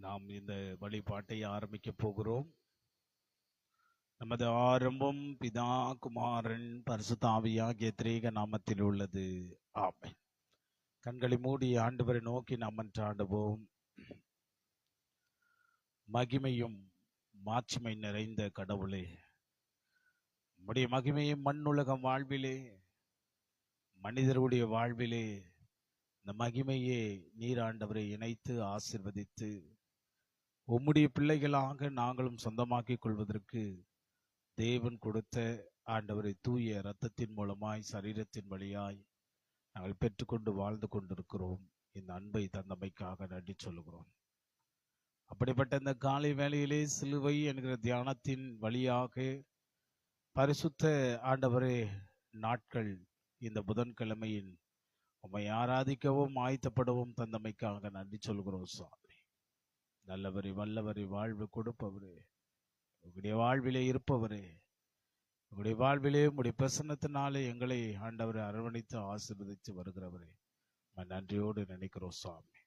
நாம் இந்த வழிபாட்டை ஆரம்பிக்க போகிறோம். நமது ஆரம்பம் பிதா குமாரன் பரிசுத்த ஆவியாகிய திரேக நாமத்தில் உள்ளது. ஆமென். கண்களை மூடி ஆண்டவரை நோக்கி நாம் மன்றாடுவோம். மகிமையும் மாட்சிமை நிறைந்த கடவுளே, உம்முடைய மகிமையை மண்ணுலகம் வாழ்விலே, மனிதருடைய வாழ்விலே இந்த மகிமையே நீர் ஆண்டவரை இணைத்து ஆசீர்வதித்து உம்முடைய பிள்ளைகளாக நாங்களும் சொந்தமாக்கிக் கொள்வதற்கு தேவன் கொடுத்த ஆண்டவரை தூய இரத்தத்தின் மூலமாய் சரீரத்தின் வழியாய் நாங்கள் பெற்றுக்கொண்டு வாழ்ந்து கொண்டிருக்கிறோம். இந்த அன்பை தந்தமைக்காக நன்றி சொல்லுகிறோம். அப்படிப்பட்ட இந்த காலை வேளையிலே சிலுவை என்கிற தியானத்தின் வழியாக பரிசுத்த ஆண்டவரே நாட்கள் இந்த புதன்கிழமையின் உம்மை ஆராதிக்கவும் ஆயத்தப்படவும் தந்தமைக்காக நன்றி சொல்கிறோம். சுவாமி நல்லவரே, வல்லவரே, வாழ்வு கொடுப்பவரே, உங்களுடைய வாழ்விலே இருப்பவரே, உங்களுடைய வாழ்விலே உங்களுடைய பிரசன்னத்தினாலே எங்களை ஆண்டவரை அரவணைத்து ஆசீர்வதித்து வருகிறவரே, நன்றியோடு நினைக்கிறோம். சுவாமி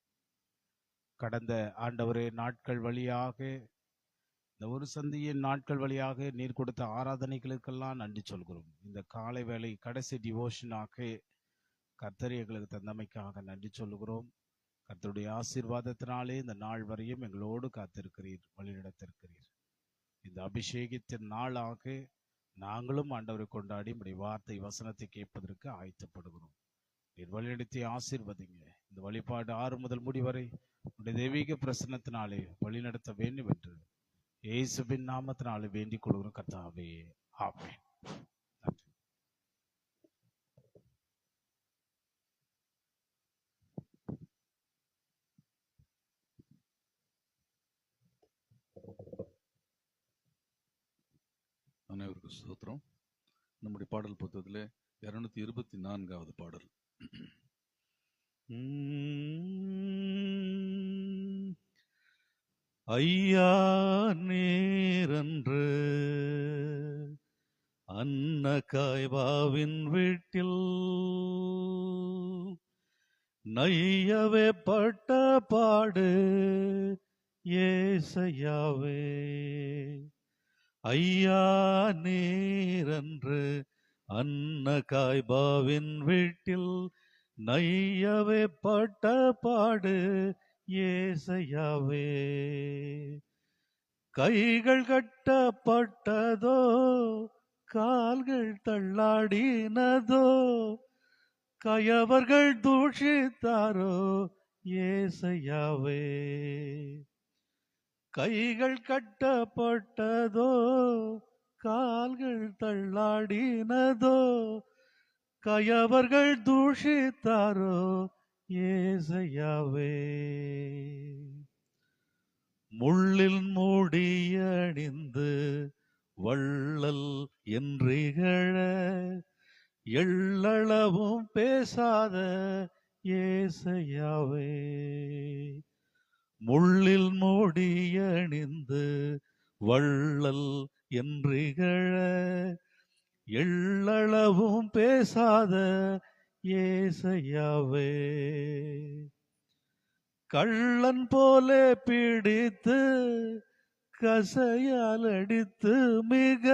கடந்த ஆண்டவரே நாட்கள் வழியாக, இந்த ஒரு சந்தியின் நாட்கள் வழியாக நீர் கொடுத்த ஆராதனைகளுக்கெல்லாம் நன்றி சொல்கிறோம். இந்த காலை வேளை கடைசி டிவோஷனாக கர்த்தர் எங்களுக்கு தந்தமைக்காக நன்றி சொல்லுகிறோம். கர்த்தருடைய ஆசீர்வாதத்தினாலே இந்த நாள் வரையும் எங்களோடு காத்திருக்கிறீர், வழிநடத்திருக்கிறீர். இந்த அபிஷேகத்தின் நாளாக நாங்களும் ஆண்டவரை கொண்டாடி உடைய வார்த்தை வசனத்தை கேட்பதற்கு ஆயத்தப்படுகிறோம். நீர் வழிநடத்தி ஆசீர்வதிங்க. இந்த வழிபாடு 6 முதல் முடிவரை உடைய தெய்வீக பிரசன்னத்தினாலே வழிநடத்த வேண்டும் என்று இயேசுவின் நாமத்தினாலே வேண்டிக் கொள்கிறோம் கர்த்தாவே, ஆமென். அனைவருக்கும் ஸ்தோத்திரம். நம்முடைய பாடல் புத்தகத்தில் 224வது பாடல். ஐயா நேரன்று அன்ன காய்வாவின் வீட்டில் நையவே பட்ட பாடு ஏசையாவே. ஐயா நேரன்று அன்ன காய்பாவின் வீட்டில் நையவே பட்ட பாடு ஏசையாவே. கைகள் கட்டப்பட்டதோ, கால்கள் தள்ளாடினதோ, கயவர்கள் தூஷித்தாரோ ஏசையாவே. கைகள் கட்டப்பட்டதோ, கால்கள் தள்ளாடினதோ, கயவர்கள் தூஷித்தாரோ ஏசையாவே. முள்ளில் மூடியணிந்து வள்ளல் என்றிகழ எள்ளளவும் பேசாத ஏசையாவே. முள்ளில் மூடியணிந்து வள்ளல் என்றிகழ எள்ளளவும் பேசாத ஏசையாவே. கள்ளன் போலே பிடித்து கசையால் அடித்து மிக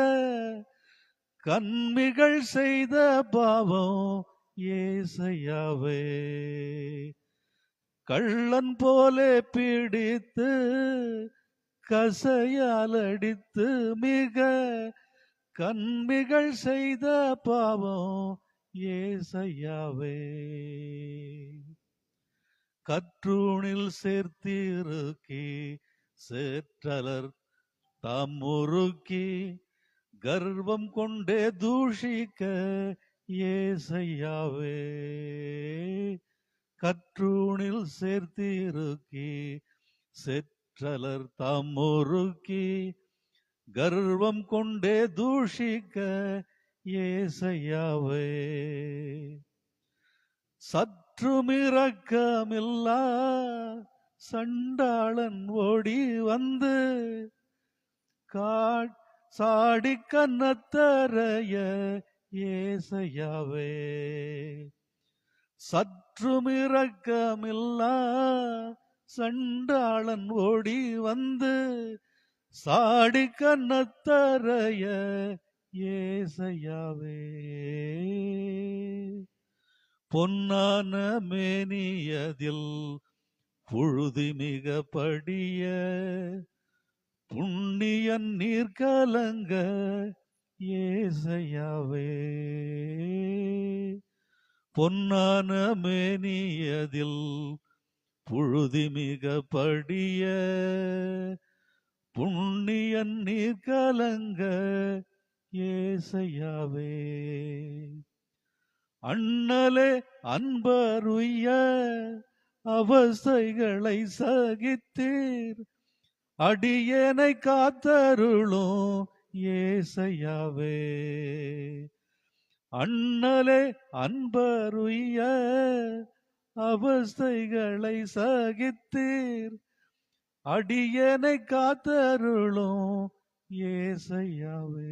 கண்மிகள் செய்த பாவம் ஏசையாவே. கள்ளன் போலே பிடித்து கசையால் அடித்து மிக கண்மிகள் செய்த பாவம் ஏசையாவே. கற்றூணில் சேர்த்திருக்கி சேற்றலர் தாம் முறுக்கி கர்வம் கொண்டே தூஷிக்க ஏசையாவே. கற்றூணில் சேர்த்திருக்கி சேற்றலர் தாம் முறுக்கி கர்வம் கொண்டே தூஷிக்க ஏசையாவே. சற்றுமிரக்கமில்லா சண்டாளன் ஓடி வந்து சாடி கன்னத்தரைய ஏசையாவே. சற்றுமிரக்கமில்லா சண்டாளன் ஓடி வந்து சாடி கண்ணத்தரைய ஏசையாவே பொன்னான மேனியதில் புழுதி மிக படிய புண்ணியன் நீர் கலங்க ஏசையாவே பொன்னான மேனியதில் புழுதி மிக படிய புண்ணியன் நீர் கலங்க ஏசையாவே அண்ணலே அன்பருய அவஸ்தைகளை சகித்தீர் அடியேனை காத்தருளும் ஏசையாவே அண்ணலே அன்பருய அவஸ்தைகளை சகித்தீர் அடியேனை காத்தருளும் ஏசையாவே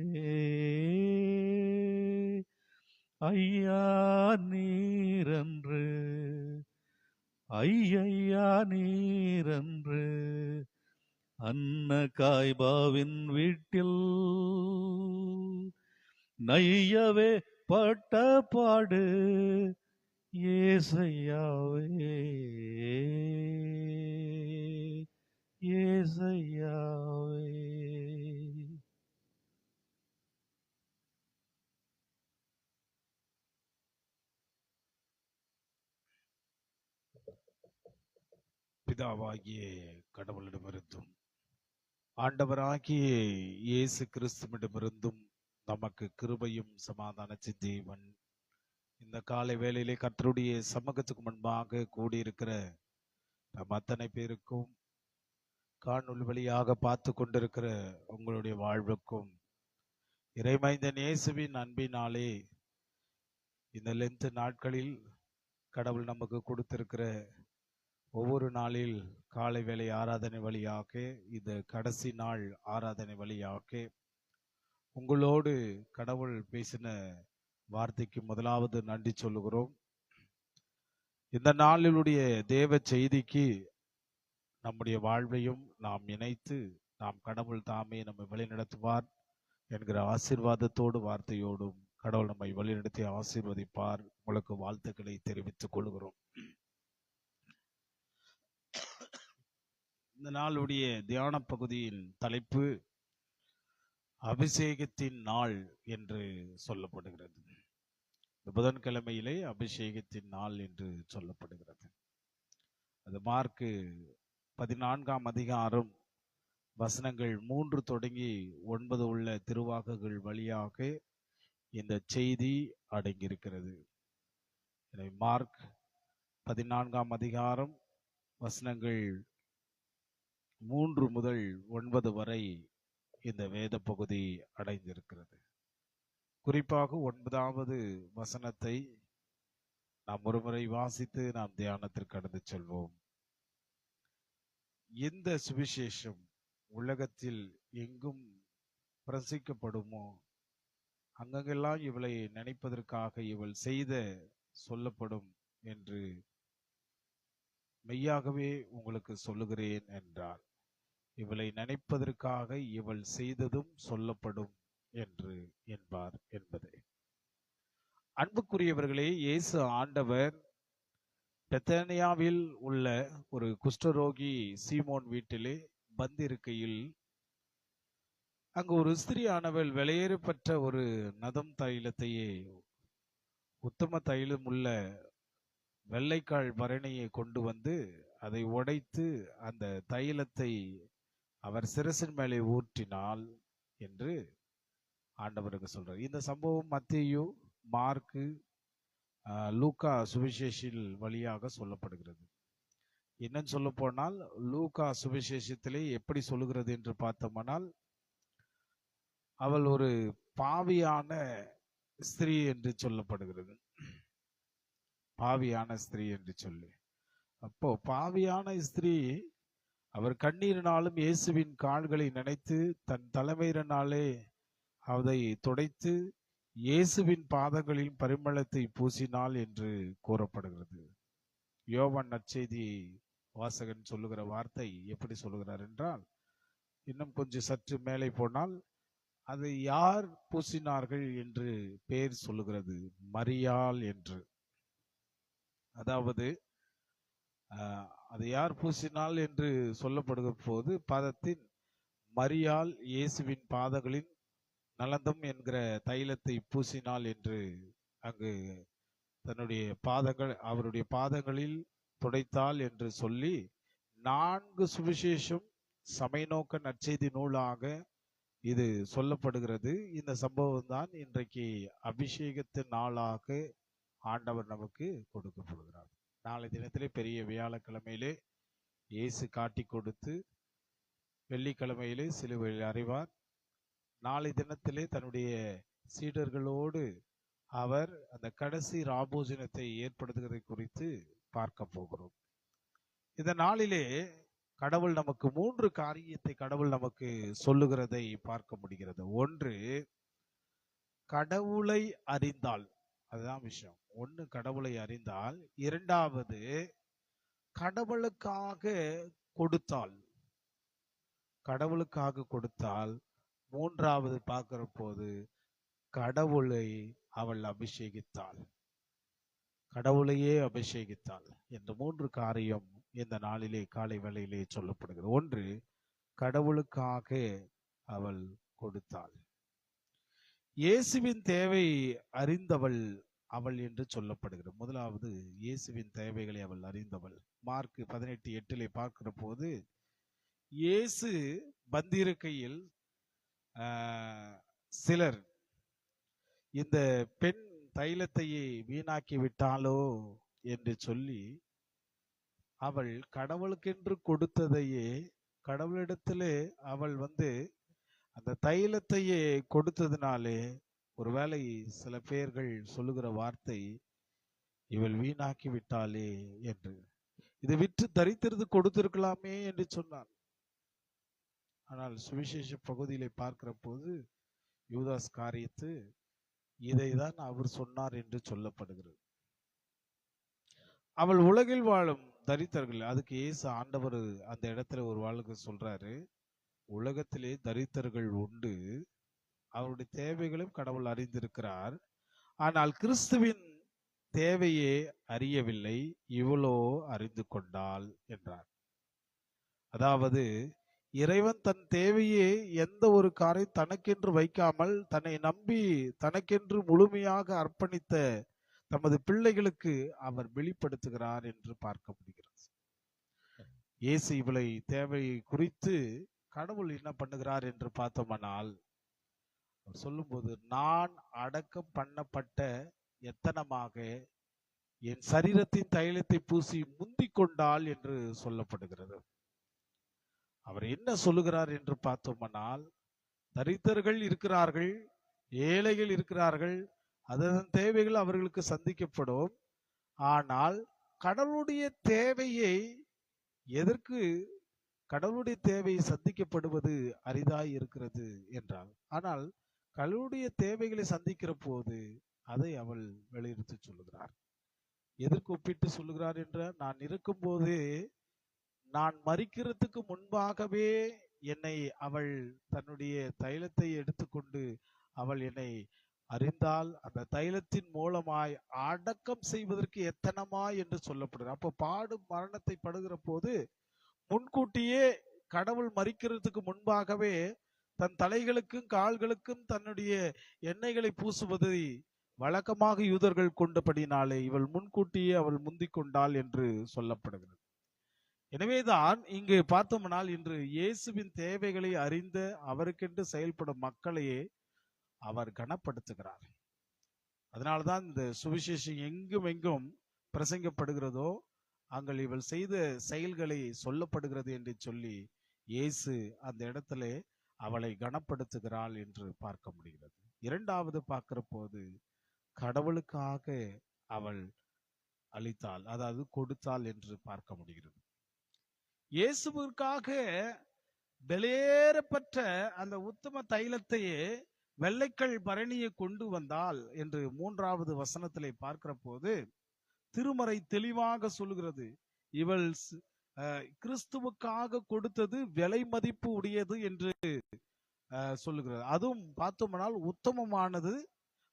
ஐயா நீரன்று ஐயா நீரன்று அன்ன காய்பாவின் வீட்டில் நையவே பட்ட பாடு ஏசையாவே ஏசையாவே. பிதாவாகிய கடவுளிடமிருந்தும் ஆண்டவராகிய இயேசு கிறிஸ்துவிடமிருந்தும் நமக்கு கிருபையும் சமாதானத்தின் தேவன் இந்த காலை வேளையிலே கர்த்தருடைய சமூகத்துக்கு முன்பாக கூடியிருக்கிற நம் அத்தனை பேருக்கும் காணொளி வழியாக பார்த்து கொண்டிருக்கிற உங்களுடைய வாழ்வுக்கும் இறைமைந்தன் இயேசுவின் அன்பினாலே இந்த லென்த் நாட்களில் கடவுள் நமக்கு கொடுத்திருக்கிற ஒவ்வொரு நாளில் காலை வேளை ஆராதனை வழியாக இந்த கடைசி நாள் ஆராதனை வழியாக உங்களோடு கடவுள் பேசின வார்த்தைக்கு முதலாவது நன்றி சொல்லுகிறோம். இந்த நாளிலுடைய தேவ செய்திக்கு நம்முடைய வாழ்வையும் நாம் இணைத்து நாம் கடவுள் தாமே நம்மை வழிநடத்துவார் என்கிற ஆசீர்வாதத்தோடு வார்த்தையோடும் கடவுள் நம்மை வழிநடத்தி ஆசீர்வதிப்பார். உங்களுக்கு வாழ்த்துக்களை தெரிவித்துக் கொள்கிறோம். இந்த நாளுடைய தியான பகுதியின் தலைப்பு அபிஷேகத்தின் நாள் என்று சொல்லப்படுகிறது. இந்த புதன்கிழமையிலே அபிஷேகத்தின் நாள் என்று சொல்லப்படுகிறது. அது மார்க்கு 14ஆம் அதிகாரம் வசனங்கள் 3 தொடங்கி 9 உள்ள திருவாக்குகள் வழியாக இந்த செய்தி அடங்கியிருக்கிறது. எனவே மார்க் 14ஆம் அதிகாரம் வசனங்கள் 3 முதல் 9 வரை இந்த வேத பகுதி அடைந்திருக்கிறது. குறிப்பாக 9வது வசனத்தை நாம் ஒருமுறை வாசித்து நாம் தியானத்திற்கு கடந்து செல்வோம். எந்த சுவிசேஷம் உலகத்தில் எங்கும் பிரசிக்கப்படுமோ அங்கெல்லாம் இவளை நினைப்பதற்காக இவள் செய்த சொல்லப்படும் என்று மெய்யாகவே உங்களுக்கு சொல்லுகிறேன் என்றார். இவளை நினைப்பதற்காக இவள் செய்ததும் சொல்லப்படும் என்று என்பார் என்பதை. அன்புக்குரியவர்களே, இயேசு ஆண்டவர் பெத்தானியாவில் உள்ள ஒரு குஷ்டரோகி சீமோன் வீட்டிலே வந்திருக்கையில் அங்கு ஒரு ஸ்திரியானவள் விலையேறப்பட்ட ஒரு நதம் தைலத்தையே உத்தம தைலம் உள்ள வெள்ளைக்கால் பரணியை கொண்டு வந்து அதை உடைத்து அந்த தைலத்தை அவர் சிரசின் மேலே ஊற்றினாள் என்று ஆண்டவருக்கு சொல்றார். இந்த சம்பவம் மத்தேயு, மார்க்கு, லூக்கா சுவிசேஷில் வழியாக சொல்லப்படுகிறது. இன்னும் சொல்ல போனால் லூக்கா சுவிசேஷத்திலே எப்படி சொல்லுகிறது என்று பார்த்தோம்னால் அவள் ஒரு பாவியான ஸ்திரீ என்று சொல்லப்படுகிறது. பாவியான ஸ்திரீ என்று சொல்லி, அப்போ பாவியான ஸ்திரீ அவர் கண்ணீரினாலும் இயேசுவின் கால்களை நினைத்து தன் தலைமையினாலே அதை துடைத்து இயேசுவின் பாதங்களில் பரிமளத்தை பூசினாள் என்று கூறப்படுகிறது. யோவான் நற்செய்தியை வாசகன் சொல்லுகிற வார்த்தை எப்படி சொல்லுகிறார் என்றால், இன்னும் கொஞ்சம் சற்று மேலே போனால், அதை யார் பூசினார்கள் என்று பெயர் சொல்லுகிறது, மரியாள் என்று. அதாவது அதை யார் பூசினாள் என்று சொல்லப்படுகிற போது, பாதத்தின் மரியாள் இயேசுவின் பாதங்களின் நலந்தம் என்கிற தைலத்தை பூசினாள் என்று அங்கு தன்னுடைய பாதங்கள் அவருடைய பாதங்களில் துடைத்தாள் என்று சொல்லி 4 சுவிசேஷம் சமயநோக்க நற்செய்தி நூலாக இது சொல்லப்படுகிறது. இந்த சம்பவம் தான் இன்றைக்கு அபிஷேகத்தின் நாளாக ஆண்டவர் நமக்கு கொடுக்கப்படுகிறார். நாளை தினத்திலே பெரிய வியாழக்கிழமையிலே இயேசு காட்டி கொடுத்து வெள்ளிக்கிழமையிலே சிலுவையில் அறைவார். நாளை தினத்திலே தன்னுடைய சீடர்களோடு அவர் அந்த கடைசி ராபோஜனத்தை ஏற்படுத்துவதை குறித்து பார்க்க போகிறோம். இந்த நாளிலே கடவுள் நமக்கு 3 காரியத்தை கடவுள் நமக்கு சொல்லுகிறதை பார்க்க முடிகிறது. ஒன்று, கடவுளை அறிந்தால், அதுதான் விஷயம். ஒன்று, கடவுளை அறிந்தால். இரண்டாவது, கடவுளுக்காக கொடுத்தால், கடவுளுக்காக கொடுத்தால். மூன்றாவது பார்க்கிற போது கடவுளை அவள் அபிஷேகித்தாள், கடவுளையே அபிஷேகித்தாள் என்ற 3 காரியம் இந்த நாளிலே காலை வேளையிலே சொல்லப்படுகிறது. ஒன்று, கடவுளுக்காக அவள் கொடுத்தாள். இயேசுவின் தேவை அறிந்தவள் அவள் என்று சொல்லப்படுகிறது. முதலாவது, இயேசுவின் தேவைகளை அவள் அறிந்தவள். மார்க் 18:8 பார்க்கிற போது, இயேசு வந்திருக்கையில் சிலர் இந்த பெண் தைலத்தையே வீணாக்கி விட்டாளோ என்று சொல்லி, அவள் கடவுளுக்கென்று கொடுத்ததையே, கடவுளிடத்திலே அவள் அந்த தைலத்தையே கொடுத்ததினாலே, ஒருவேளை சில பேர்கள் சொல்லுகிற வார்த்தை, இவள் வீணாக்கி விட்டாளே என்று. இதை விற்று தரித்திருந்து கொடுத்திருக்கலாமே என்று சொன்னார். ஆனால் சுவிசேஷ பகுதியிலே பார்க்கிற போது யூதாஸ் காரியத்து இதைதான் அவர் சொன்னார் என்று சொல்லப்படுகிறது. அவள் உலகில் வாழும் தரித்திரர்கள், அதுக்கு இயேசு ஆண்டவர் அந்த இடத்துல ஒரு வாழ்க்கை சொல்றாரு, உலகத்திலே தரித்திரர்கள் உண்டு, அவருடைய தேவைகளும் கடவுள் அறிந்திருக்கிறார், ஆனால் கிறிஸ்துவின் தேவையே அறியவில்லை, இவளோ அறிந்து கொண்டாள் என்றார். அதாவது இறைவன் தன் தேவையே எந்த ஒரு காரியம் தனக்கென்று வைக்காமல், தன்னை நம்பி தனக்கென்று முழுமையாக அர்ப்பணித்த தமது பிள்ளைகளுக்கு அவர் வெளிப்படுத்துகிறார் என்று பார்க்க முடிகிறது. இயேசு இவளை தேவையை குறித்து கடவுள் என்ன பண்ணுகிறார் என்று பார்த்தோமானால், அவர் சொல்லும்போது, நான் அடக்கம் பண்ணப்பட்ட எத்தனமாக என் சரீரத்தின் தைலத்தை பூசி முந்திக் கொண்டாள் என்று சொல்லப்படுகிறது. அவர் என்ன சொல்லுகிறார் என்று பார்த்தோமானால், தரித்திரர்கள் இருக்கிறார்கள், ஏழைகள் இருக்கிறார்கள், அதன் தேவைகள் அவர்களுக்கு சந்திக்கப்படும். ஆனால் கடவுளுடைய தேவையை எதற்கு கடவுளுடைய தேவை சந்திக்கப்படுவது அரிதாய் இருக்கிறது என்றால், ஆனால் கடவுளுடைய தேவைகளை சந்திக்கிற போது அதை அவள் வலியுறுத்தி சொல்லுகிறார். எதற்கு ஒப்பிட்டு சொல்லுகிறார் என்றால், நான் இருக்கும் போதே, நான் மரிக்கிறதுக்கு முன்பாகவே என்னை அவள் தன்னுடைய தைலத்தை எடுத்துக்கொண்டு அவள் என்னை அறிந்தால், அந்த தைலத்தின் மூலமாய் அடக்கம் செய்வதற்கு எத்தனமா என்று சொல்லப்படுகிறது. அப்போ பாடும் மரணத்தை படுகிற போது முன்கூட்டியே கடவுள் மரிக்கிறதுக்கு முன்பாகவே தன் தலைகளுக்கும் கால்களுக்கும் தன்னுடைய எண்ணெய்களை பூசுவதை வழக்கமாக யூதர்கள் கொண்டபடினாலே இவள் முன்கூட்டியே அவள் முந்திக் கொண்டாள் என்று சொல்லப்படுகிறது. எனவேதான் இங்கு பார்த்தோம்னால், இன்று இயேசுவின் தேவைகளை அறிந்த அவருக்கென்று செயல்படும் மக்களையே அவர் கனப்படுத்துகிறார். அதனால்தான் இந்த சுவிசேஷம் எங்கும் எங்கும் பிரசங்கப்படுகிறதோ அங்கே இவள் செய்த செயல்களை சொல்லப்படுகிறது என்று சொல்லி இயேசு அந்த இடத்துல அவளை கனப்படுத்துகிறாள் என்று பார்க்க முடிகிறது. இரண்டாவது பார்க்கிற போது, கடவுளுக்காக அவள் அளித்தாள், அதாவது கொடுத்தாள் என்று பார்க்க முடிகிறது. இயேசுவிற்காக வெளியேறப்பட்ட அந்த உத்தம தைலத்தையே வெள்ளைக்கல் பரணியை கொண்டு வந்தாள் என்று 3வது வசனத்திலே பார்க்கிற போது திருமறை தெளிவாக சொல்லுகிறது. இவள் கிறிஸ்துவுக்காக கொடுத்தது விலை மதிப்பு உடையது என்று சொல்லுகிறது. அதுவும் பார்த்தோம்னால் உத்தமமானது,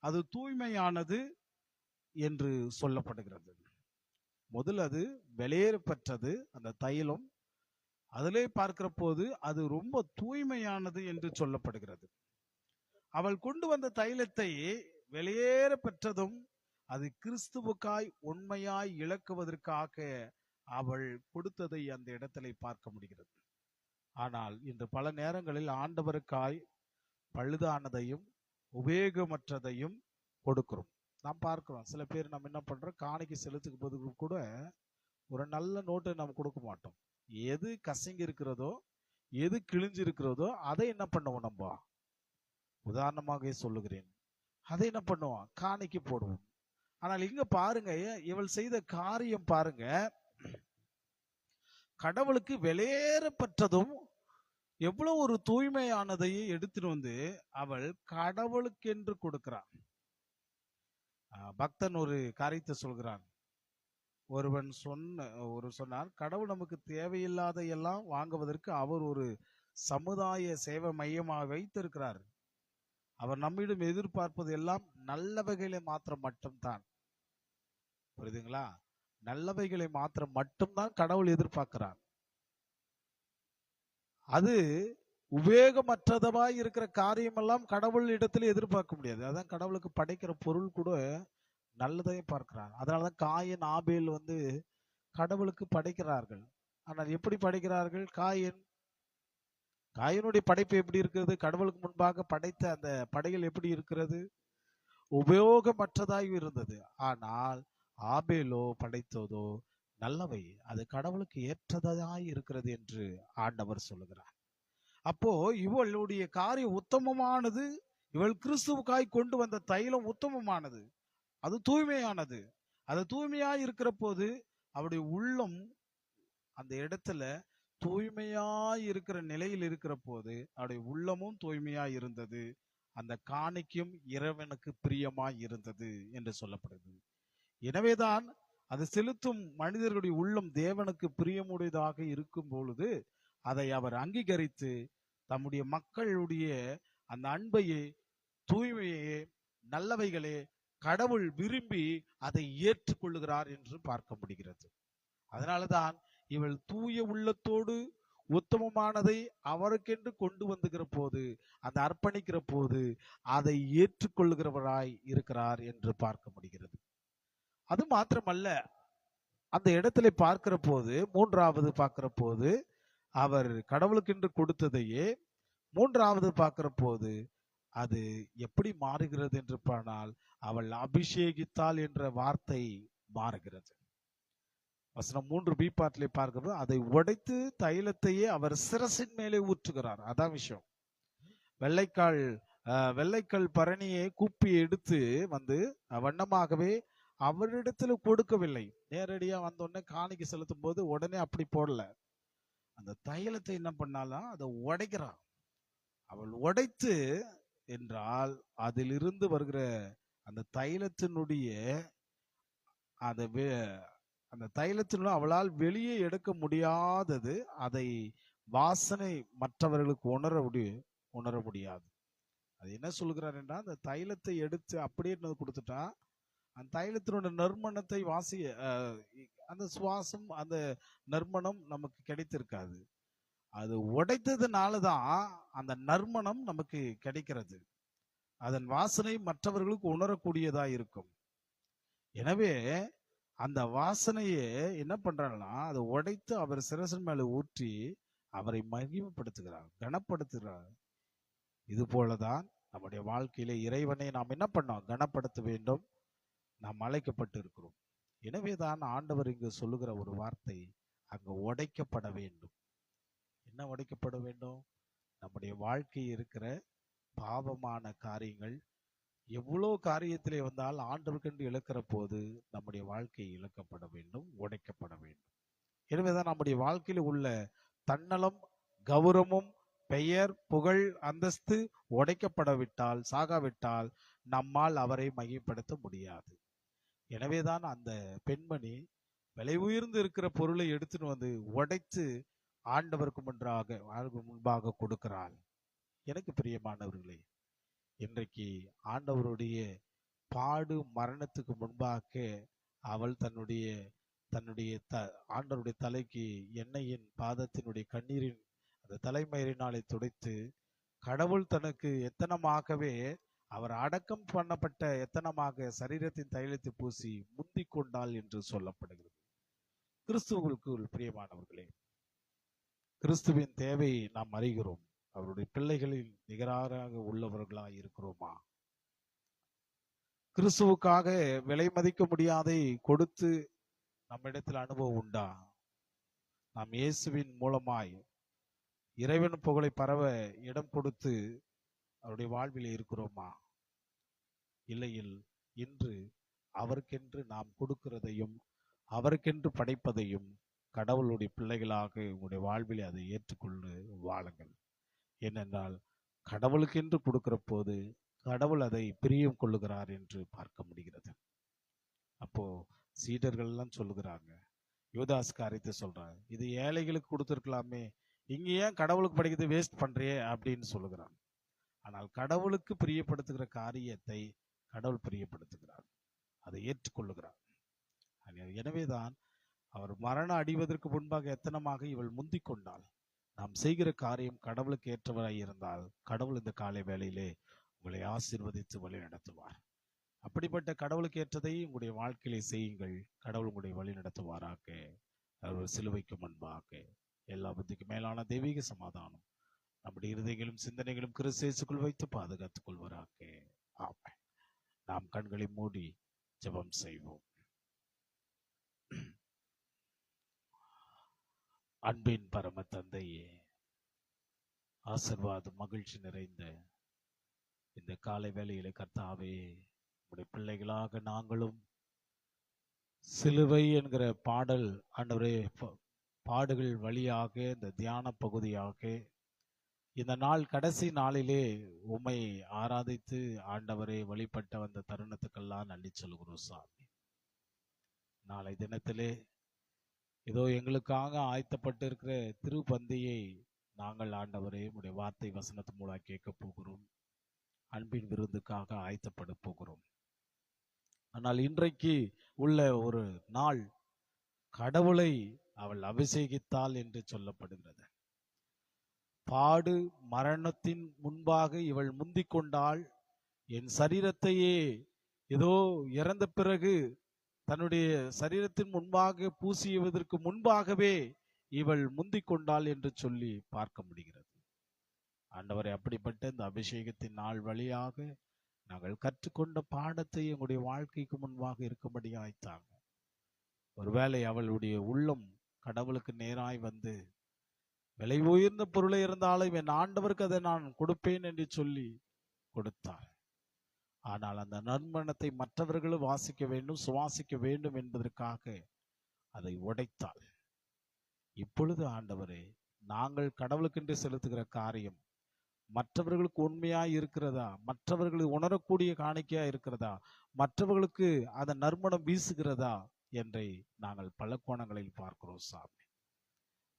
அது தூய்மையானது என்று சொல்லப்படுகிறது. முதல் அது வெளியேற பெற்றது அந்த தைலம். அதிலே பார்க்கிற போது அது ரொம்ப தூய்மையானது என்று சொல்லப்படுகிறது. அவள் கொண்டு வந்த தைலத்தை வெளியேற பெற்றதும் அது கிறிஸ்துவுக்காய் உண்மையாய் இழக்குவதற்காக அவள் கொடுத்ததை அந்த இடத்திலே பார்க்க முடிகிறது. ஆனால் இன்று பல நேரங்களில் ஆண்டவருக்காய் பழுதானதையும் உபயோகமற்றதையும் கொடுக்கிறோம். நாம் பார்க்கிறோம், சில பேர் நம்ம என்ன பண்றோம், காணிக்கை செலுத்துக்கு போது கூட ஒரு நல்ல நோட்டை நம்ம கொடுக்க மாட்டோம். எது கசங்கி இருக்கிறதோ, எது கிழிஞ்சு இருக்கிறதோ அதை என்ன பண்ணுவோம், நம்ம உதாரணமாக சொல்லுகிறேன், அதை என்ன பண்ணுவோம், காணிக்கை போடுவோம். ஆனால் இங்க பாருங்க, இவள் செய்த காரியம் பாருங்க, கடவுளுக்கு வெளியேறப்பட்டதும் எவ்வளவு ஒரு தூய்மையானதையும் எடுத்துட்டு வந்து அவள் கடவுளுக்கென்று கொடுக்கிறான். பக்தன் ஒரு காரியத்தை சொல்கிறான். ஒருவன் சொன்னார், கடவுள் நமக்கு தேவையில்லாத எல்லாம் வாங்குவதற்கு அவர் ஒரு சமுதாய சேவை மையமாக வைத்திருக்கிறார். அவர் நம்மிடம் எதிர்பார்ப்பது எல்லாம் நல்லவைகளை மாத்திரம் மட்டும்தான். புரியுதுங்களா? நல்லவைகளை மாத்திரம் மட்டும்தான் கடவுள் எதிர்பார்க்கிறார். அது உபயோகமற்றதவாய் இருக்கிற காரியம் எல்லாம் கடவுள் இடத்துல எதிர்பார்க்க முடியாது. அதான் கடவுளுக்கு படைக்கிற பொருள் கூட நல்லதையும் பார்க்கிறார். அதனாலதான் காயின் ஆபேல் கடவுளுக்கு படைக்கிறார்கள். ஆனால் எப்படி படைக்கிறார்கள்? காயினுடைய படைப்பு எப்படி இருக்கிறது? கடவுளுக்கு முன்பாக படைத்த அந்த படைகள் எப்படி இருக்கிறது? உபயோகமற்றதாய் இருந்தது. ஆனால் ஆபேலோ படைத்ததோ நல்லவை, அது கடவுளுக்கு ஏற்றதாய் இருக்கிறது என்று ஆண்டவர் சொல்லுகிறார். அப்போ இவளுடைய காரியம் உத்தமமானது. இவள் கிறிஸ்துவுக்காய் கொண்டு வந்த தைலம் உத்தமமானது, அது தூய்மையானது. அது தூய்மையாய் இருக்கிற போது அவருடைய உள்ளம் அந்த இடத்துல தூய்மையாய் இருக்கிற நிலையில் இருக்கிற போது அவருடைய உள்ளமும் தூய்மையாய் இருந்தது. அந்த காணிக்கும் இறைவனுக்கு பிரியமாய் இருந்தது என்று சொல்லப்படுது. எனவேதான் அது செலுத்தும் மனிதர்களுடைய உள்ளம் தேவனுக்கு பிரியமுடையதாக இருக்கும் பொழுது அதை அவர் அங்கீகரித்து தம்முடைய மக்களுடைய அந்த அன்பையே, தூய்மையே, நல்லவைகளே கடவுள் விரும்பி அதை ஏற்றுக்கொள்ளுகிறார் என்று பார்க்க முடிகிறது. அதனாலதான் இவள் தூய உள்ளத்தோடு உத்தமமானதை அவருக்கென்று கொண்டு வந்துகிற போது, அந்த அர்ப்பணிக்கிற போது அதை ஏற்றுக்கொள்ளுகிறவராய் இருக்கிறார் என்று பார்க்க முடிகிறது. அது மாத்திரமல்ல, அந்த இடத்துல பார்க்கிற போது, மூன்றாவது பார்க்கிற போது அவர் கடவுளுக்கென்று கொடுத்ததையே மூன்றாவது பார்க்கிற போது அது எப்படி மாறுகிறது என்று பானால், அவள் அபிஷேகித்தாள் என்ற வார்த்தை மாறுகிறது. வசனம் 3b பாட்டிலே பார்க்கிறது, அதை உடைத்து தைலத்தையே அவர் சிரசின் மேலே ஊற்றுகிறார். அதான் விஷயம். வெள்ளைக்கால் பரணியை கூப்பி எடுத்து வண்ணமாகவே அவரிடத்துல கொடுக்கவில்லை. நேரடியா வந்தோடனே காணிக்கை செலுத்தும் போது உடனே அப்படி போடல. அந்த தைலத்தை என்ன பண்ணாலும் அதை உடைக்கிறான். அவள் உடைத்து என்றால் அதிலிருந்து வருகிற அந்த தைலத்தினுடைய அந்த தைலத்தினுடைய அவளால் வெளியே எடுக்க முடியாதது, அதை வாசனை மற்றவர்களுக்கு உணர முடியாது. அது என்ன சொல்கிறார் என்றால், அந்த தைலத்தை எடுத்து அப்படியே கொடுத்துட்டா அந்த தைலத்தினுடைய நறுமணத்தை அந்த சுவாசம், அந்த நறுமணம் நமக்கு கிடைத்திருக்காது. அது உடைத்ததுனாலதான் அந்த நறுமணம் நமக்கு கிடைக்கிறது. அதன் வாசனை மற்றவர்களுக்கு உணரக்கூடியதா இருக்கும். எனவே அந்த வாசனையே என்ன பண்றாங்கன்னா, அதை உடைத்து அவர் சிரசின் மேல ஊற்றி அவரை மகிமைப்படுத்துகிறார், கனப்படுத்துகிறார். இது போலதான் நம்முடைய வாழ்க்கையில இறைவனை நாம் என்ன பண்ணோம், கனப்படுத்த வேண்டும். நாம் அழைக்கப்பட்டு இருக்கிறோம். எனவேதான் ஆண்டவர் இங்கு சொல்லுகிற ஒரு வார்த்தை, அங்கு உடைக்கப்பட வேண்டும். என்ன உடைக்கப்பட வேண்டும்? நம்முடைய வாழ்க்கை இருக்கிற பாவமான காரியங்கள். எவ்வளவு காரியத்திலே வந்தால் ஆண்டவருக்கென்று இழக்கிற போது நம்முடைய வாழ்க்கை இழக்கப்பட வேண்டும், உடைக்கப்பட வேண்டும். எனவேதான் நம்முடைய வாழ்க்கையில் உள்ள தன்னலம், கௌரவமும், பெயர், புகழ், அந்தஸ்து உடைக்கப்படவிட்டால், சாகாவிட்டால் நம்மால் அவரை மகிமைப்படுத்த முடியாது. எனவேதான் அந்த பெண்மணி விலை உயர்ந்து இருக்கிற பொருளை எடுத்துன்னு வந்து உடைத்து ஆண்டவருக்கு முன்பாக கொடுக்கிறாள். எனக்கு பிரியமானவர்களே, இன்றைக்கு ஆண்டவருடைய பாடு மரணத்துக்கு முன்பாக அவள் தன்னுடைய தன்னுடைய ஆண்டவருடைய தலைக்கு எண்ணெயின் பாதத்தினுடைய கண்ணீரின் அந்த தலைமயிரினாலே துடைத்து, கடவுள் தனக்கு எத்தனமாகவே அவர் அடக்கம் பண்ணப்பட்ட எத்தனமாக சரீரத்தின் தைலத்தை பூசி முந்திக் கொண்டாள் என்று சொல்லப்படுகிறது. கிறிஸ்துவுக்குள் பிரியமானவர்களே, கிறிஸ்துவின் தேவையை நாம் அறிகிறோம். அவருடைய பிள்ளைகளில் நிகராக உள்ளவர்களாய் இருக்கிறோமா? கிறிஸ்துவுக்காக விலை மதிக்க முடியாதை கொடுத்து நம்மிடத்தில் அனுபவம் உண்டா? நாம் இயேசுவின் மூலமாய் இறைவன் புகழை பரவ இடம் கொடுத்து அவருடைய வாழ்வில் இருக்கிறோமா? இல்லையில் இன்று அவருக்கென்று நாம் கொடுக்கிறதையும் அவருக்கென்று படைப்பதையும் கடவுளுடைய பிள்ளைகளாக உங்களுடைய வாழ்வில் அதை ஏற்றுக்கொண்டு வாழுங்கள். ஏனென்றால் கடவுளுக்கென்று கொடுக்கிற போது கடவுள் அதை பிரியம் கொள்ளுகிறார் என்று பார்க்க முடிகிறது. அப்போ சீடர்கள் எல்லாம் சொல்லுகிறாங்க, யூதாஸ் காரியத்தை சொல்றாங்க, இது ஏழைகளுக்கு கொடுத்துருக்கலாமே, இங்க ஏன் கடவுளுக்கு படிக்கிறது வேஸ்ட் பண்றியே அப்படின்னு சொல்லுகிறான். ஆனால் கடவுளுக்கு பிரியப்படுத்துகிற காரியத்தை கடவுள் பிரியப்படுத்துகிறார், அதை ஏற்றுக்கொள்ளுகிறார். எனவேதான் அவர் மரணம் அடைவதற்கு முன்பாக எத்தனமாக இவள் முந்திக் கொண்டாள். நாம் செய்கிற காரியம் கடவுளுக்கு ஏற்றவராய் இருந்தால் கடவுள் இந்த காலை வேளையிலே உங்களை ஆசீர்வதித்து வழி நடத்துவார். அப்படிப்பட்ட கடவுளுக்கு ஏற்றதை உங்களுடைய வாழ்க்கையிலே செய்யுங்கள். கடவுள் உங்களுடைய வழி நடத்துவாராக. அவர் சிலுவைக்கு முன்பாக எல்லா புத்திக்கு மேலான தெய்வீக சமாதானம் நம்முடைய இருதயங்களும் சிந்தனைகளும் கிறிஸ்துவுக்குள் வைத்து பாதுகாத்துக் கொள்வாராக. ஆமென். நாம் கண்களை மூடி ஜெபம் செய்வோம். அன்பின் பரம தந்தையே, ஆசீர்வாதம் மகிழ்ச்சி நிறைந்த இந்த காலை வேளையிலே கர்த்தாவே, உடைய பிள்ளைகளாக நாங்களும் சிலுவை என்கிற பாடல் ஆண்டவரே பாடுகள் வழியாக இந்த தியான பகுதியாக இந்த நாள் கடைசி நாளிலே உம்மை ஆராதித்து ஆண்டவரை வழிபட்ட வந்த தருணத்துக்கெல்லாம் நன்றி சொல்கிறோம் சாமி. நாளை தினத்திலே இதோ எங்களுக்காக ஆயத்தப்பட்டு இருக்கிற திருப்பந்தியை நாங்கள் ஆண்டவரே உடைய வார்த்தை வசனத்து மூலம் கேட்க போகிறோம். அன்பின் விருந்துக்காக ஆயத்தப்பட போகிறோம். ஆனால் இன்றைக்கு உள்ள ஒரு நாள் கடவுளை அவள் அபிஷேகித்தாள் என்று சொல்லப்படுகிறது. பாடு மரணத்தின் முன்பாக இவள் முந்திக் கொண்டாள். என் சரீரத்தையே ஏதோ இறந்த பிறகு தன்னுடைய சரீரத்தின் முன்பாக பூசியதற்கு முன்பாகவே இவள் முந்திக் கொண்டாள் என்று சொல்லி பார்க்க முடிகிறது. ஆண்டவரை, அப்படிப்பட்ட இந்த அபிஷேகத்தின் நாள் வழியாக நாங்கள் கற்றுக்கொண்ட பாடத்தை எங்களுடைய வாழ்க்கைக்கு முன்பாக இருக்கும்படியாய்த்தாங்க. ஒருவேளை அவளுடைய உள்ளம் கடவுளுக்கு நேராய் வந்து விலை உயர்ந்த பொருளை இருந்தாலும் என் ஆண்டவருக்கு அதை நான் கொடுப்பேன் என்று சொல்லி கொடுத்தாள். ஆனால் அந்த நறுமணத்தை மற்றவர்களும் வாசிக்க வேண்டும், சுவாசிக்க வேண்டும் என்பதற்காக அதை உடைத்தாள். இப்பொழுது ஆண்டவரே, நாங்கள் கடவுளுக்கென்று செலுத்துகிற காரியம் மற்றவர்களுக்கு உண்மையாய் இருக்கிறதா, மற்றவர்களுக்கு உணரக்கூடிய காணிக்கையா இருக்கிறதா, மற்றவர்களுக்கு அந்த நறுமணம் வீசுகிறதா என்றை நாங்கள் பல கோணங்களில் பார்க்கிறோம் சாமி.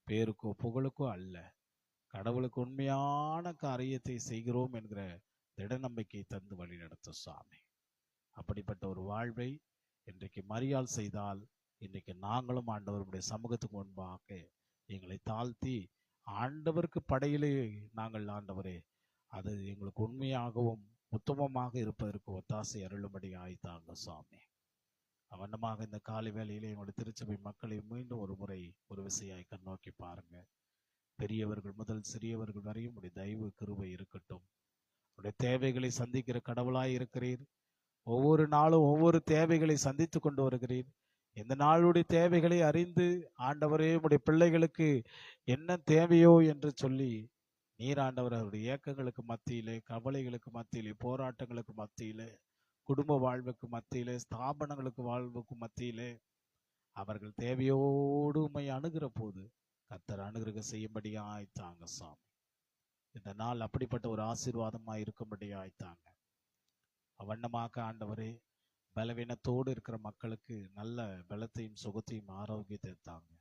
பேருக்கோ புகழுக்கோ அல்ல, கடவுளுக்கு உண்மையான காரியத்தை செய்கிறோம் என்கிற திட நம்பிக்கை தந்து வழி நடத்தும் சாமி. அப்படிப்பட்ட ஒரு வாழ்வை இன்றைக்கு மரியாள் செய்தால், இன்றைக்கு நாங்களும் ஆண்டவருடைய சமூகத்துக்கு முன்பாக எங்களை தாழ்த்தி ஆண்டவருக்கு படையிலே நாங்கள் ஆண்டவரே அது எங்களுக்கு உண்மையாகவும் உத்தமமாக இருப்பதற்கு ஒத்தாசை அருளும்படி ஆய்த்தாங்க சாமி. அவனமாக இந்த காலை வேளையிலே எங்களுடைய திருச்சபை மக்களை மீண்டும் ஒரு முறை ஒரு விசையாய் கண்ணோக்கி பாருங்க. பெரியவர்கள் முதல் சிறியவர்கள் வரையும் உடைய தயவு கிருபை இருக்கட்டும். உடைய தேவைகளை சந்திக்கிற கடவுளாய் இருக்கிறீர். ஒவ்வொரு நாளும் ஒவ்வொரு தேவைகளை சந்தித்து கொண்டு வருகிறீர். இந்த நாளுடைய தேவைகளை அறிந்து ஆண்டவரே உடைய பிள்ளைகளுக்கு என்ன தேவையோ என்று சொல்லி நீர் ஆண்டவர் அவருடைய இயக்கங்களுக்கு மத்தியிலே, கவலைகளுக்கு மத்தியிலே, போராட்டங்களுக்கு மத்தியிலே, குடும்ப வாழ்வுக்கு மத்தியிலே, ஸ்தாபனங்களுக்கு வாழ்வுக்கு மத்தியிலே அவர்கள் தேவையோடு உம்மை அணுகிற போது கர்த்தர் அனுகிரகம் செய்யும்படியாய் தாங்க சாமி. இந்த நாள் அப்படிப்பட்ட ஒரு ஆசீர்வாதமாய் இருக்கும்படியாய் தாங்க. அவண்ணமாக ஆண்டவரே, பலவீனத்தோடு இருக்கிற மக்களுக்கு நல்ல பலத்தையும் சுகத்தையும் ஆரோக்கியத்தை தாங்க.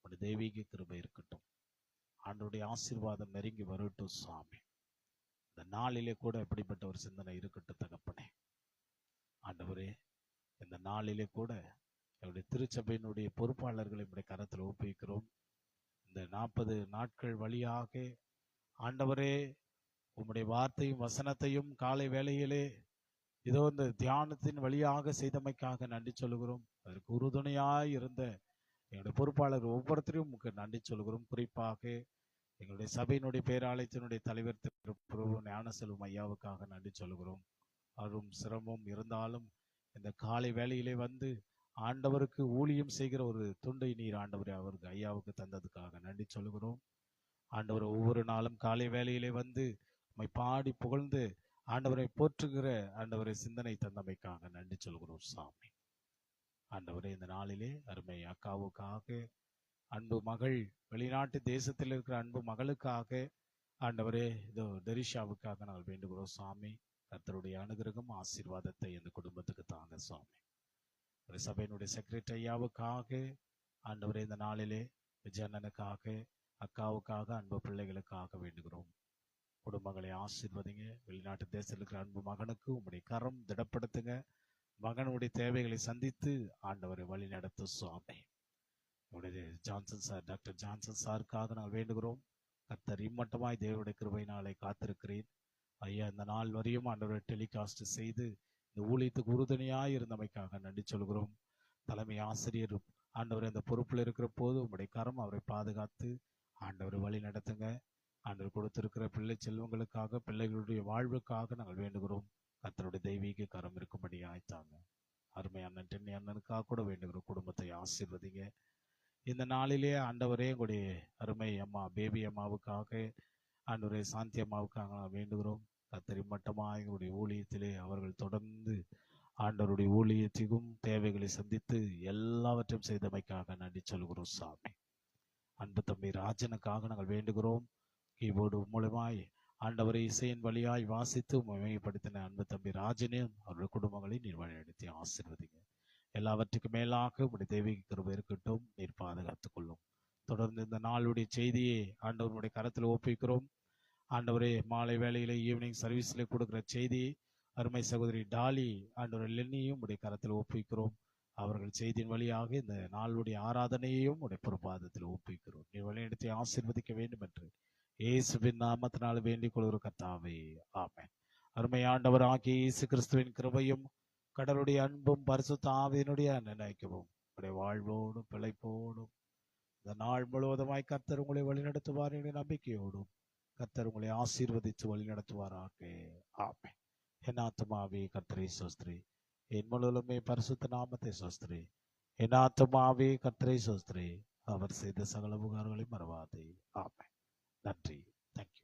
உடைய தெய்வீக கிருபை இருக்கட்டும். ஆண்டவருடைய ஆசீர்வாதம் நெருங்கி வரட்டும் சுவாமி. இந்த நாளிலே கூட எப்படிப்பட்ட ஒரு சிந்தனை இருக்கட்டும் தகப்பனே. ஆண்டவரே, இந்த நாளிலே கூட என்னுடைய திருச்சபையினுடைய பொறுப்பாளர்களை உடைய கரத்தில் ஒப்புவிக்கிறோம். இந்த 40 நாட்கள் வழியாக ஆண்டவரே, உம்முடைய வார்த்தையும் வசனத்தையும் காலை வேளையிலே இதோ இந்த தியானத்தின் வழியாக செய்தமைக்காக நன்றி சொல்லுகிறோம். அதற்கு உறுதுணையாய் இருந்த எங்களுடைய பொறுப்பாளர் ஒவ்வொருத்தரையும் உங்களுக்கு நன்றி சொல்கிறோம். குறிப்பாக எங்களுடைய சபையினுடைய பேராலயத்தினுடைய தலைவர் திரு பிரபு ஞானசெல்வம் ஐயாவுக்காக நன்றி சொல்கிறோம். அவரும் சிரமம் இருந்தாலும் இந்த காலை வேளையிலே வந்து ஆண்டவருக்கு ஊழியம் செய்கிற ஒரு துண்டை நீர் ஆண்டவரை அவருக்கு ஐயாவுக்கு தந்ததுக்காக நன்றி சொல்கிறோம். ஆண்டவர் ஒவ்வொரு நாளும் காலை வேளையிலே வந்து உம்மை பாடி புகழ்ந்து ஆண்டவரை போற்றுகிற ஆண்டவரை சிந்தனை தந்தமைக்காக நன்றி சொல்கிறோம் சாமி. ஆண்டவரே, இந்த நாளிலே அருமை அக்காவுக்காக, அன்பு மகள் வெளிநாட்டு தேசத்தில் இருக்கிற அன்பு மகளுக்காக, ஆண்டவரே இதோ டெரிஷாவுக்காக நாங்கள் வேண்டுகிறோம் சாமி. கர்த்தருடைய அனுகிரகம் ஆசீர்வாதத்தை இந்த குடும்பத்துக்கு தாங்க சுவாமி. ஒரு சபையினுடைய செக்ரட்டரி ஐயாவுக்காக, ஆண்டவரே இந்த நாளிலே விஜயனனுக்காக, அக்காவுக்காக, அன்பு பிள்ளைகளுக்காக வேண்டுகிறோம். குடும்பங்களை ஆசீர்வதிங்க. வெளிநாட்டு தேசத்தில் இருக்கிற அன்பு மகனுக்கு உங்களுடைய கரம் திடப்படுத்துங்க. மகனுடைய தேவைகளை சந்தித்து ஆண்டவரை வழி நடத்தும் சுவாமி. உடைய ஜான்சன் சார், டாக்டர் ஜான்சன் சாருக்காக நாங்கள் வேண்டுகிறோம். கர்த்தர் இம்மட்டமாய் தேவனுடைய கிருபையினாலே காத்திருக்கிறேன் ஐயா. இந்த நாள் வரையும் ஆண்டவரை டெலிகாஸ்ட் செய்து இந்த ஊழியத்துக்கு உறுதுணையாய் இருந்தமைக்காக நன்றி சொல்கிறோம். தலைமை ஆசிரியரும் ஆண்டவர் இந்த பொறுப்பில் இருக்கிற போது உங்களுடைய கரம் அவரை பாதுகாத்து ஆண்டவரை வழி நடத்துங்க. ஆண்டவர் கொடுத்திருக்கிற பிள்ளை செல்வங்களுக்காக, பிள்ளைகளுடைய வாழ்வுக்காக நாங்கள் வேண்டுகிறோம். கர்த்தருடைய தெய்வீக கரம் இருக்கும்படி ஆய்த்தாங்க. அருமையான டென்னி அண்ணனுக்காக கூட வேண்டுகிறோம். குடும்பத்தை ஆசீர்வதிங்க. இந்த நாளிலே ஆண்டவரே உங்களுடைய அருமை அம்மா பேபி அம்மாவுக்காக, ஆண்டவரே சாந்தி அம்மாவுக்காக நாங்கள் வேண்டுகிறோம். கர்த்தர் மட்டமாக எங்களுடைய ஊழியத்திலே அவர்கள் தொடர்ந்து ஆண்டவருடைய ஊழியத்திற்கும் தேவைகளை சந்தித்து எல்லாவற்றையும் செய்தமைக்காக நன்றி சொல்கிறோம் சாமி. அன்பு தம்பி ராஜனுக்காக நாங்கள் வேண்டுகிறோம். கீபோர்டு மூலமாய் ஆண்டவரை இசையின் வழியாய் வாசித்து மேம்படுத்தின அன்பு தம்பி ராஜனையும் அவருடைய குடும்பங்களை நீர் வழிநடத்தி ஆசீர்வதிங்க. எல்லாவற்றுக்கும் மேலாக உடைய தெய்வீக கிருபை இருக்கட்டும். நீர் பாதுகாத்துக் கொள்ளும். தொடர்ந்து இந்த நாளுடைய செய்தியை ஆண்டவருடைய கரத்தில் ஒப்புவிக்கிறோம். ஆண்டவரே, மாலை வேளையில ஈவினிங் சர்வீஸ்ல கொடுக்கிற செய்தி அருமை சகோதரி டாலி ஆண்டவர் லென்னியும் உடைய கரத்தில் ஒப்புவிக்கிறோம். அவர்கள் செய்தியின் வழியாக இந்த நாளுடைய ஆராதனையையும் உடைய பொறுப்பாதத்தில் ஒப்புவிக்கிறோம். நீ வழிநடத்தி ஆசீர்வதிக்க வேண்டும் என்று இயேசுவின் நாமத்தினால் வேண்டிக் கொள்கிற கர்த்தாவே, ஆமென். அருமை ஆண்டவர் ஆகிய இயேசு கிறிஸ்துவின் கிருபையும் கடவுளுடைய அன்பும் பரிசுத்த ஆவியினுடைய நினைக்கவும் உடைய வாழ்வோடும் பிழைப்போடும் இந்த நாள் முழுவதுமாய் கர்த்தர் உங்களை வழிநடத்துவார் என்ற நம்பிக்கையோடும் கர்த்தர் உங்களை ஆசீர்வதித்து வழிநடத்துவாராக. ஆமென். என் ஆத்துமாவே கர்த்தரை சோஸ்திரி, என் முழுவதுமே பரிசுத்த நாமத்தை சோஸ்திரி. என் ஆத்துமாவே கர்த்தரை சோஸ்திரி, அவர் செய்த சகல உபகாரங்களையும் மறவாதே. ஆமென். நன்றி. தேங்க்யூ.